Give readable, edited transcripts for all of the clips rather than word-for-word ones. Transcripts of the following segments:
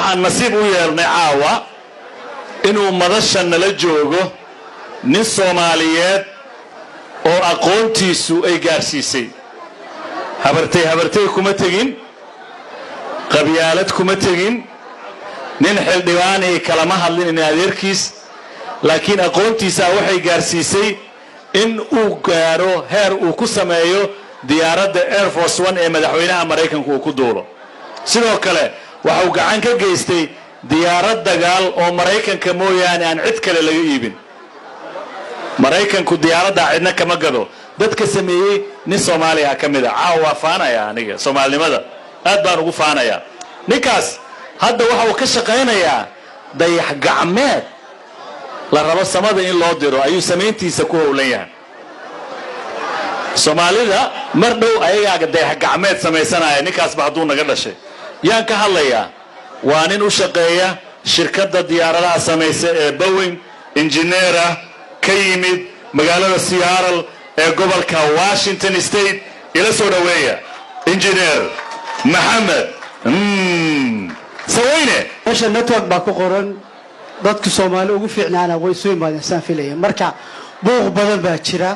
waxaan nasiib u yeelnay caawa inuu madasha nala joogo nin Soomaaliyeed oo aqoontiisu ay gaarsiisay habartay kuma tagin qabyaalad kuma tagin nin xildhibaan ay kalama hadlin in adeerkiis laakiin aqoontiisa waxay gaarsiisay in uu gaaro heer uu ku sameeyo diyaaradda Air Force One ee madaxweynaha Mareykanka uu ku duulo sidoo kale waxa uu gacan ka geystay diyaarad dagaal oo Mareykanka mooyaan aan cid kale laga iibin Mareykanku diyaaradda cidna kama gado dadka sameeyay nin Soomaali ah kamid ah caawa faanaya aniga Soomaalinimada aad baan ugu faanaya ninkaas hadda waxa uu ka shaqeynayaa dayax gacmeed la rabo samada in loo diro ayuu sameyntiisa ku howlan yahay Soomaalida mar dhow ayaga dayax gacmeed sameysanaya ninkaas ba haduu naga dhashay yaan ka hadlayaa waa nin u shaqeeya shirkadda diyaaradaha sameeysa ee Boeing engineera ka yimid magaalada Seattle ee gobolka Washington State ila soo dhaweeya engineer Maxamed sawayne meesha network baa ku qoran dadka Soomaali ugu fiicnaana way soo imaadeen saan filayay marka buuq badan baa jira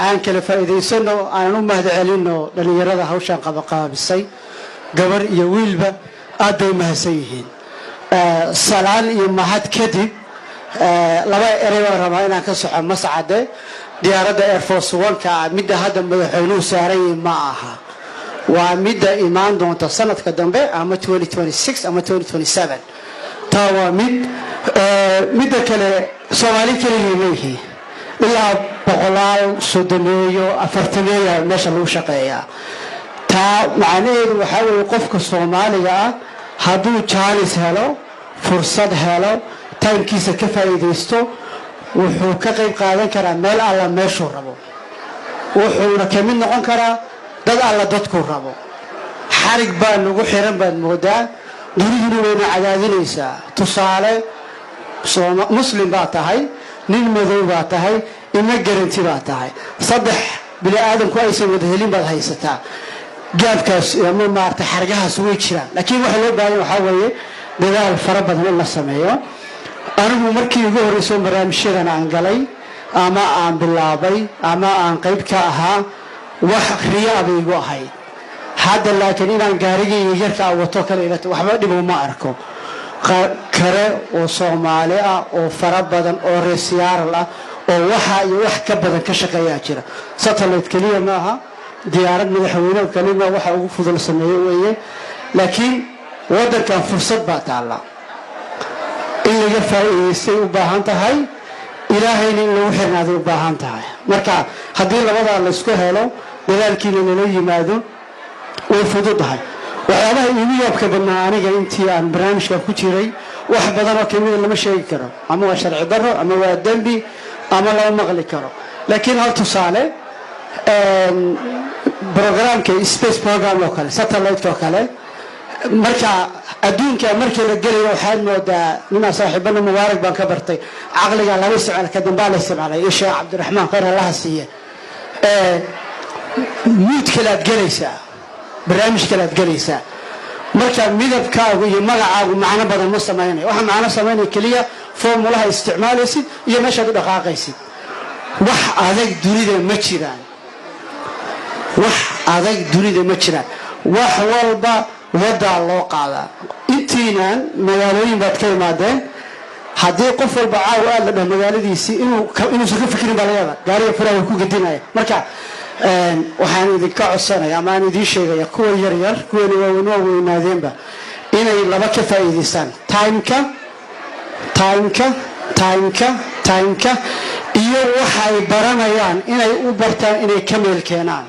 aan kala faa'iideysano aan u mahadcelino dhalinyarada hawshan qaabisay gabar iyo wiilba aad bay mahadsan yihiin salaan iyo mahad kadib laba eray waan rabaa inaan ka soco mascade diyaaradda Air Force One ka mid hadda madaxweynuhu saaray ma aha waa mid imaan doonta sanadka dambe ama 2026 ama 2027 taa waa mid kale Soomaali kaliya leeyahay ilaa boqolaal sodomeeyo afartameeyo meesha lagu shaqeeyaa taa macnaheedu waxa weeye qofka Soomaaliga ah hadduu chance helo fursad helo taankiisa ka faa'iideysto wuxuu ka qayb qaadan karaa meel alla meeshuu rabo wuxuuna ka mid noqon karaa dad alla dadku rabo xarig baa lagu xiran baad moodaa duniduna wayna cadaadinaysaa tusaale muslim baa tahay nin madow baa tahay ima garanti baa tahay saddex bini aadamku aysan wada helin baad haysataa gaabkaas ama maarta xargahaas way jiraan laakiin waxa loo baahan waxa weeye dadaal fara badan in la sameeyo anigu markii ugu horeysay barnaamijyadan aan galay ama aan bilaabay ama aan qayb ka ahaa wax riyaab igu ahayd hadda laakiin inaan gaarigayga yarka wato kale ilaa waxba dhib uma arko kare oo Soomaali ah oo fara badan oo reesiyaaral ah oo waxa iyo wax ka badan ka shaqeeya jira satellite kaliya ma aha diyaarad madaxweynaha kaliya waxa ugu fudud sameeyay weeye laakiin wadankan fursad baa taala in laga faa'iideystay u baahan tahay ilaahayna in lagu xirnaado u baahan tahay marka haddii labada la isku helo dadaalkiina lala yimaado way fududahay waxyaabaha iigu yaabka badnaa aniga intii aan barnaamijka ku jiray wax badan oo kamid lama sheegi karo ama waa sharci darro ama waa dambi ama loo maqli karo laakiin hal tusaale programka space program oo kale satellite oo kale marka adduunka markii la galayo waxaad moodaa nina saaxiibana mubaarak baan ka bartay aqliga laba isticmaal ka dambe la isticmaalay Sheekh Cabdiraxmaan khayr Allah siiye mid kale aad galaysaa barnaamij kale aad galaysaa marka midabkaagu iyo magacaagu macna badan ma sameeyay waxa macna sameeyay kaliya formulaha isticmaalaysid iyo meesha aad dhaqaaqaysid wax adag dunida ma jiraan wax walba wada loo qaadaa intiinaan magaalooyin baad ka imaadeen haddii qof walba caaw aad la dhaho magaaladiisii inuu ka fikirin baa laga yaabaa gaariga furaha ku gedinaya marka waxaan idinka codsanayaa ama aan idiin sheegayaa kuwa yaryar kuwana waa weynaadeenba inay laba ka faa'iideystaan timeka iyo waxa ay baranayaan inay u bartaan inay ka meel keenaan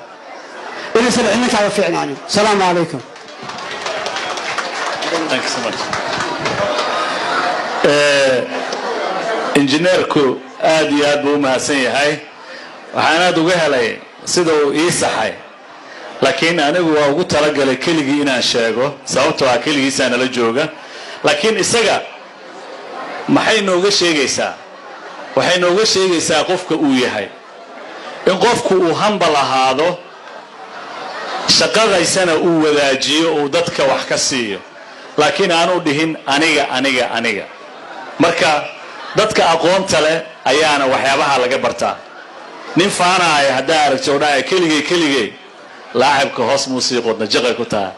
inaysan cidna kaaga fiicnaanin salaamu calaykum Thank you so much. Engineerku aad iyo aad buu u mahadsan yahay waxaan aad uga helay sida uu ii saxay laakiin anigu waa ugu talagalay keligii inaan sheego sababtoo ah keligiisa nala jooga laakiin isaga maxay nooga sheegaysaa waxay nooga sheegaysaa qofka uu yahay in qofku uu hambal ahaado shaqadaysana uu wadaajiyo oo dadka wax ka siiyo laakiin aanu dhihin aniga marka dadka aqoonta leh ayaana waxyaabaha laga bartaa nin faanaaya haddaa aragto oo dhaaya keligay laacibka hoos muusiiqoodna jaqay ku tahay